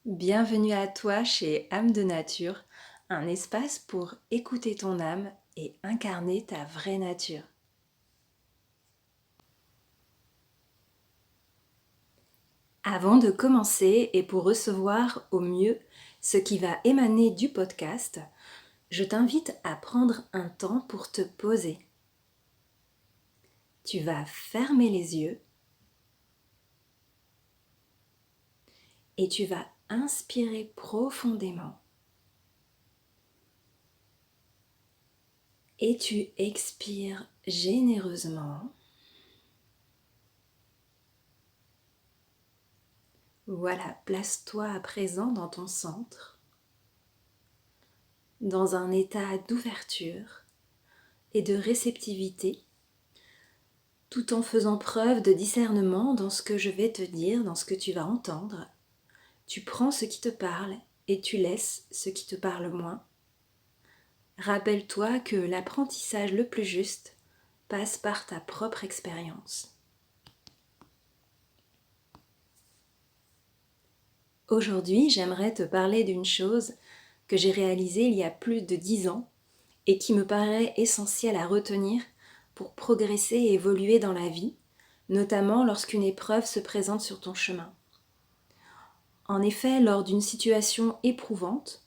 Bienvenue à toi chez Âme de Nature, un espace pour écouter ton âme et incarner ta vraie nature. Avant de commencer et pour recevoir au mieux ce qui va émaner du podcast, je t'invite à prendre un temps pour te poser. Tu vas fermer les yeux et tu vas inspirer profondément. Et tu expires généreusement. Voilà, place-toi à présent dans ton centre, dans un état d'ouverture et de réceptivité, tout en faisant preuve de discernement dans ce que je vais te dire, dans ce que tu vas entendre. Tu prends ce qui te parle et tu laisses ce qui te parle moins. Rappelle-toi que l'apprentissage le plus juste passe par ta propre expérience. Aujourd'hui, j'aimerais te parler d'une chose que j'ai réalisée il y a plus de 10 ans et qui me paraît essentielle à retenir pour progresser et évoluer dans la vie, notamment lorsqu'une épreuve se présente sur ton chemin. En effet, lors d'une situation éprouvante,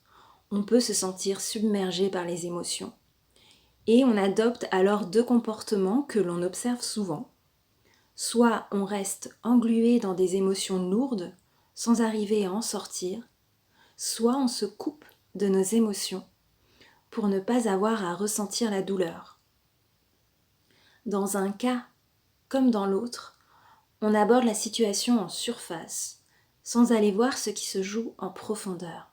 on peut se sentir submergé par les émotions. Et on adopte alors deux comportements que l'on observe souvent. Soit on reste englué dans des émotions lourdes sans arriver à en sortir, soit on se coupe de nos émotions pour ne pas avoir à ressentir la douleur. Dans un cas comme dans l'autre, on aborde la situation en surface, sans aller voir ce qui se joue en profondeur.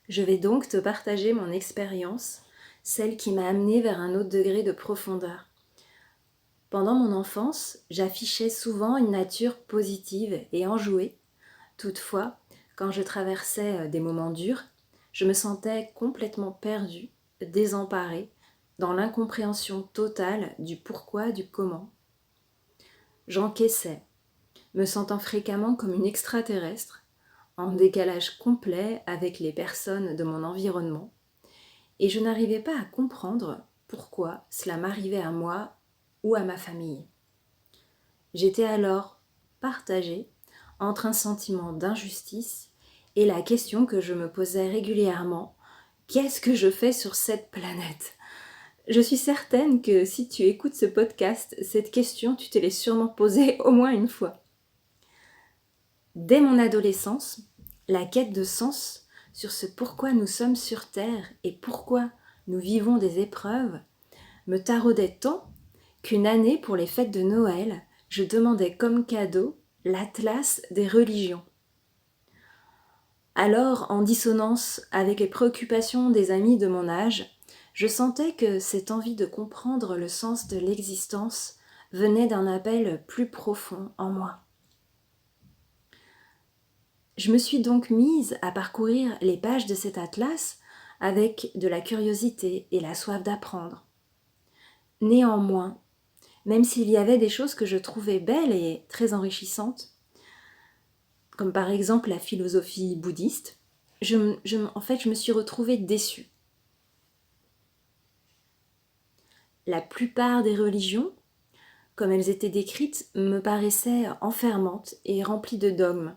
Je vais donc te partager mon expérience, celle qui m'a amenée vers un autre degré de profondeur. Pendant mon enfance, j'affichais souvent une nature positive et enjouée. Toutefois, quand je traversais des moments durs, je me sentais complètement perdue, désemparée, dans l'incompréhension totale du pourquoi, du comment. J'encaissais, me sentant fréquemment comme une extraterrestre, en décalage complet avec les personnes de mon environnement, et je n'arrivais pas à comprendre pourquoi cela m'arrivait à moi ou à ma famille. J'étais alors partagée entre un sentiment d'injustice et la question que je me posais régulièrement: qu'est-ce que je fais sur cette planète ? Je suis certaine que si tu écoutes ce podcast, cette question, tu te l'es sûrement posée au moins une fois. Dès mon adolescence, la quête de sens sur ce pourquoi nous sommes sur Terre et pourquoi nous vivons des épreuves me taraudait tant qu'une année pour les fêtes de Noël, je demandais comme cadeau l'Atlas des religions. Alors, en dissonance avec les préoccupations des amis de mon âge, je sentais que cette envie de comprendre le sens de l'existence venait d'un appel plus profond en moi. Je me suis donc mise à parcourir les pages de cet atlas avec de la curiosité et la soif d'apprendre. Néanmoins, même s'il y avait des choses que je trouvais belles et très enrichissantes, comme par exemple la philosophie bouddhiste, je me suis retrouvée déçue. La plupart des religions, comme elles étaient décrites, me paraissaient enfermantes et remplies de dogmes.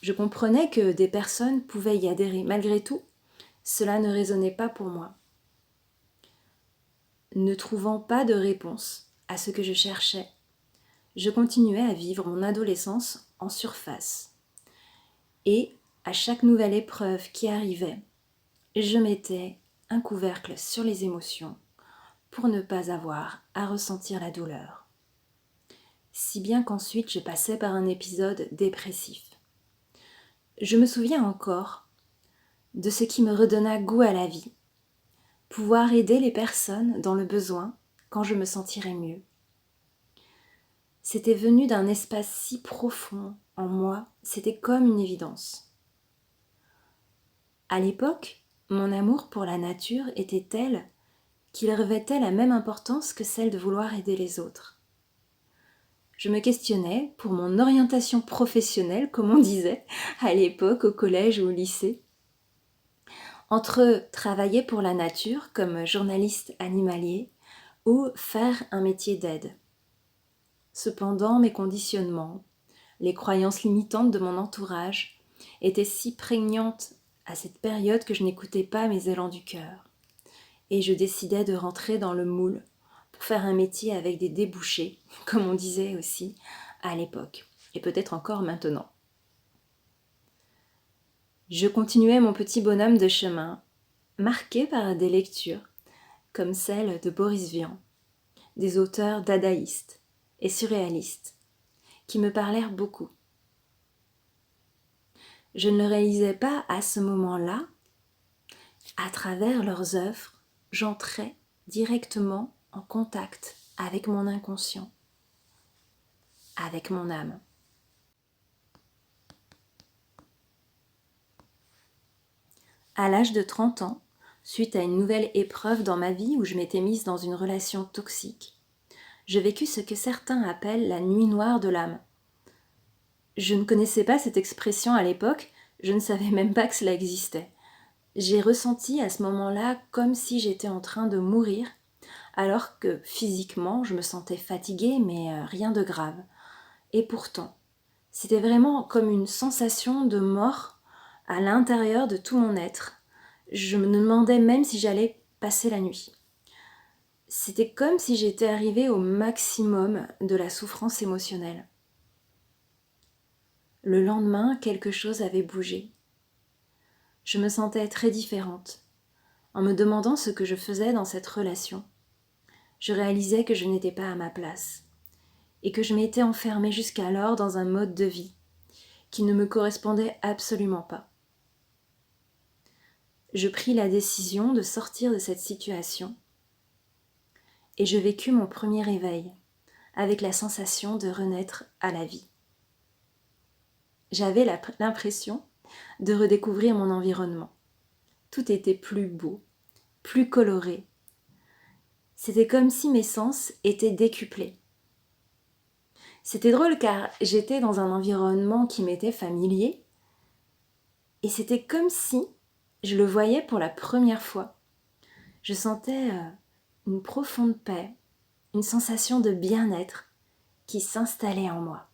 Je comprenais que des personnes pouvaient y adhérer. Malgré tout, cela ne résonnait pas pour moi. Ne trouvant pas de réponse à ce que je cherchais, je continuais à vivre mon adolescence en surface. Et à chaque nouvelle épreuve qui arrivait, je mettais un couvercle sur les émotions pour ne pas avoir à ressentir la douleur. Si bien qu'ensuite je passais par un épisode dépressif. Je me souviens encore de ce qui me redonna goût à la vie, pouvoir aider les personnes dans le besoin quand je me sentirais mieux. C'était venu d'un espace si profond en moi, c'était comme une évidence. À l'époque, mon amour pour la nature était tel qu'il revêtait la même importance que celle de vouloir aider les autres. je me questionnais pour mon orientation professionnelle, comme on disait à l'époque au collège ou au lycée. Entre travailler pour la nature comme journaliste animalier ou faire un métier d'aide. Cependant, mes conditionnements, les croyances limitantes de mon entourage étaient si prégnantes à cette période que je n'écoutais pas mes élans du cœur. Et je décidais de rentrer dans le moule pour faire un métier avec des débouchés, comme on disait aussi à l'époque, et peut-être encore maintenant. Je continuais mon petit bonhomme de chemin, marqué par des lectures comme celle de Boris Vian, des auteurs dadaïstes et surréalistes, qui me parlèrent beaucoup. Je ne le réalisais pas à ce moment-là. À travers leurs œuvres, j'entrais directement en contact avec mon inconscient, avec mon âme. À l'âge de 30 ans, suite à une nouvelle épreuve dans ma vie où je m'étais mise dans une relation toxique, je vécus ce que certains appellent la nuit noire de l'âme. Je ne connaissais pas cette expression à l'époque, je ne savais même pas que cela existait. J'ai ressenti à ce moment-là comme si j'étais en train de mourir, alors que physiquement je me sentais fatiguée, mais rien de grave. Et pourtant, c'était vraiment comme une sensation de mort à l'intérieur de tout mon être. Je me demandais même si j'allais passer la nuit. C'était comme si j'étais arrivée au maximum de la souffrance émotionnelle. Le lendemain, quelque chose avait bougé. Je me sentais très différente. En me demandant ce que je faisais dans cette relation, je réalisais que je n'étais pas à ma place et que je m'étais enfermée jusqu'alors dans un mode de vie qui ne me correspondait absolument pas. Je pris la décision de sortir de cette situation et je vécus mon premier réveil avec la sensation de renaître à la vie. J'avais l'impression de redécouvrir mon environnement. Tout était plus beau, plus coloré. C'était comme si mes sens étaient décuplés. C'était drôle car j'étais dans un environnement qui m'était familier et c'était comme si je le voyais pour la première fois. Je sentais une profonde paix, une sensation de bien-être qui s'installait en moi.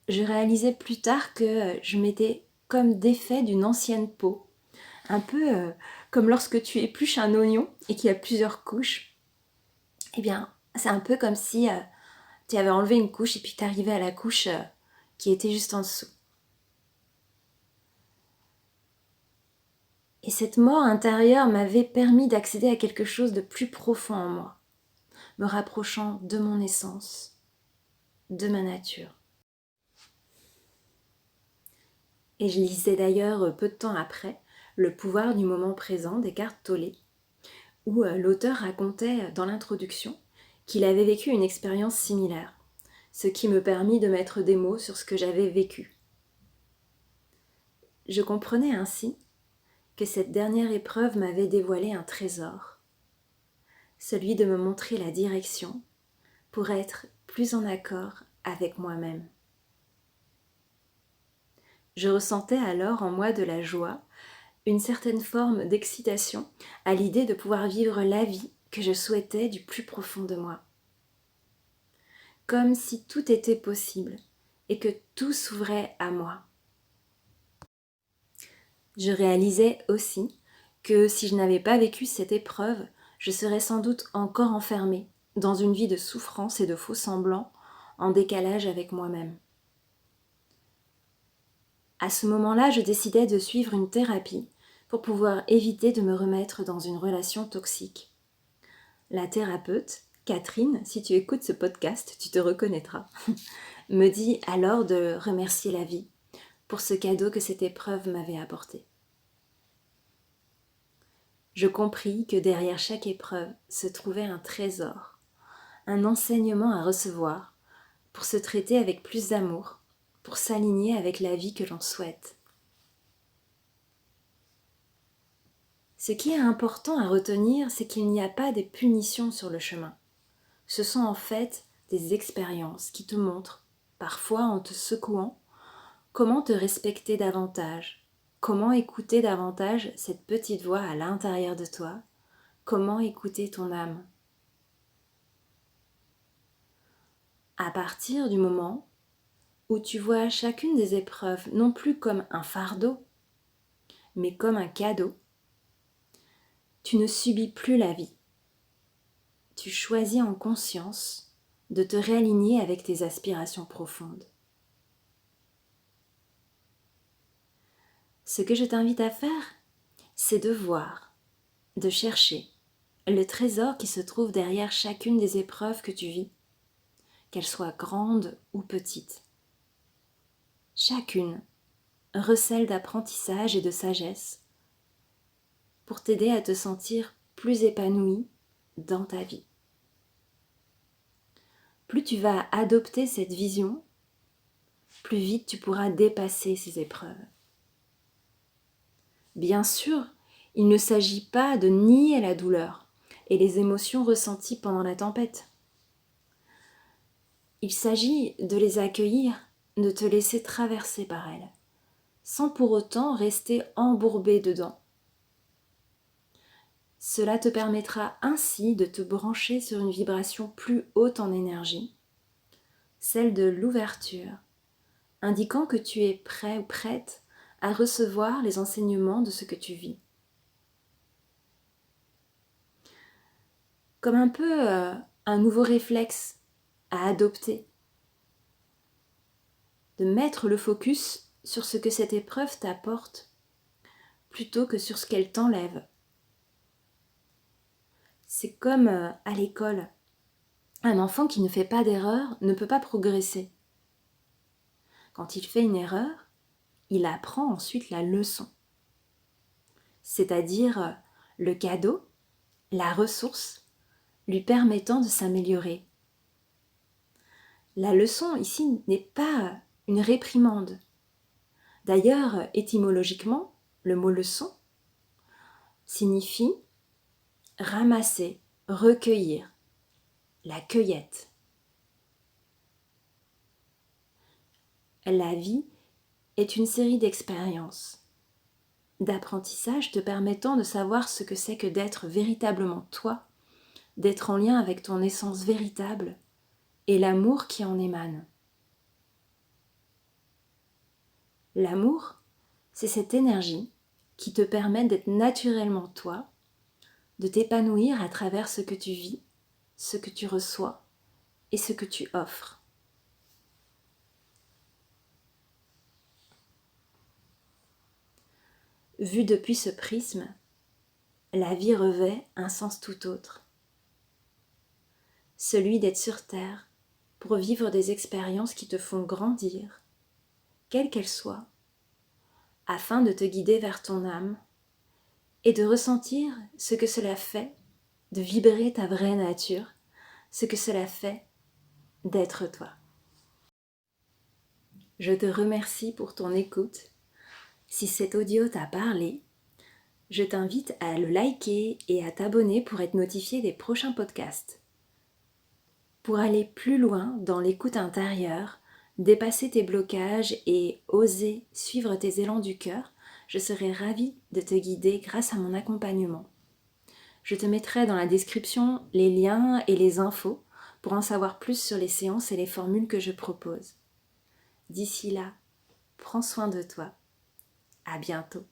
Je réalisais plus tard que je m'étais comme défait d'une ancienne peau, un peu comme lorsque tu épluches un oignon et qu'il y a plusieurs couches. Eh bien, c'est un peu comme si tu avais enlevé une couche et puis tu arrivais à la couche qui était juste en dessous. Et cette mort intérieure m'avait permis d'accéder à quelque chose de plus profond en moi, me rapprochant de mon essence, de ma nature. Et je lisais d'ailleurs peu de temps après Le pouvoir du moment présent d'Eckhart Tolle, où l'auteur racontait dans l'introduction qu'il avait vécu une expérience similaire, ce qui me permit de mettre des mots sur ce que j'avais vécu. Je comprenais ainsi que cette dernière épreuve m'avait dévoilé un trésor, celui de me montrer la direction pour être plus en accord avec moi-même. Je ressentais alors en moi de la joie, une certaine forme d'excitation à l'idée de pouvoir vivre la vie que je souhaitais du plus profond de moi. Comme si tout était possible et que tout s'ouvrait à moi. Je réalisais aussi que si je n'avais pas vécu cette épreuve, je serais sans doute encore enfermée dans une vie de souffrance et de faux-semblants en décalage avec moi-même. À ce moment-là, je décidai de suivre une thérapie pour pouvoir éviter de me remettre dans une relation toxique. La thérapeute, Catherine, si tu écoutes ce podcast, tu te reconnaîtras, me dit alors de remercier la vie pour ce cadeau que cette épreuve m'avait apporté. Je compris que derrière chaque épreuve se trouvait un trésor, un enseignement à recevoir pour se traiter avec plus d'amour, pour s'aligner avec la vie que l'on souhaite. Ce qui est important à retenir, c'est qu'il n'y a pas de punitions sur le chemin. Ce sont en fait des expériences qui te montrent, parfois en te secouant, comment te respecter davantage, comment écouter davantage cette petite voix à l'intérieur de toi, comment écouter ton âme. À partir du moment où tu vois chacune des épreuves non plus comme un fardeau, mais comme un cadeau, tu ne subis plus la vie. Tu choisis en conscience de te réaligner avec tes aspirations profondes. Ce que je t'invite à faire, c'est de voir, de chercher le trésor qui se trouve derrière chacune des épreuves que tu vis, qu'elles soient grandes ou petites. Chacune recèle d'apprentissage et de sagesse pour t'aider à te sentir plus épanoui dans ta vie. Plus tu vas adopter cette vision, plus vite tu pourras dépasser ces épreuves. Bien sûr, il ne s'agit pas de nier la douleur et les émotions ressenties pendant la tempête. Il s'agit de les accueillir, de te laisser traverser par elles, sans pour autant rester embourbé dedans. Cela te permettra ainsi de te brancher sur une vibration plus haute en énergie, celle de l'ouverture, indiquant que tu es prêt ou prête à recevoir les enseignements de ce que tu vis. Comme un peu un nouveau réflexe à adopter, de mettre le focus sur ce que cette épreuve t'apporte plutôt que sur ce qu'elle t'enlève. C'est comme à l'école. Un enfant qui ne fait pas d'erreur ne peut pas progresser. Quand il fait une erreur, il apprend ensuite la leçon, c'est-à-dire le cadeau, la ressource lui permettant de s'améliorer. La leçon ici n'est pas une réprimande. D'ailleurs, étymologiquement, le mot leçon signifie ramasser, recueillir, la cueillette. La vie est une série d'expériences, d'apprentissage te permettant de savoir ce que c'est que d'être véritablement toi, d'être en lien avec ton essence véritable et l'amour qui en émane. L'amour, c'est cette énergie qui te permet d'être naturellement toi, de t'épanouir à travers ce que tu vis, ce que tu reçois et ce que tu offres. Vue depuis ce prisme, la vie revêt un sens tout autre. Celui d'être sur Terre pour vivre des expériences qui te font grandir, quelles qu'elles soient, afin de te guider vers ton âme et de ressentir ce que cela fait de vibrer ta vraie nature, ce que cela fait d'être toi. Je te remercie pour ton écoute. Si cet audio t'a parlé, je t'invite à le liker et à t'abonner pour être notifié des prochains podcasts. Pour aller plus loin dans l'écoute intérieure, dépasser tes blocages et oser suivre tes élans du cœur, je serai ravie de te guider grâce à mon accompagnement. Je te mettrai dans la description les liens et les infos pour en savoir plus sur les séances et les formules que je propose. D'ici là, prends soin de toi. À bientôt.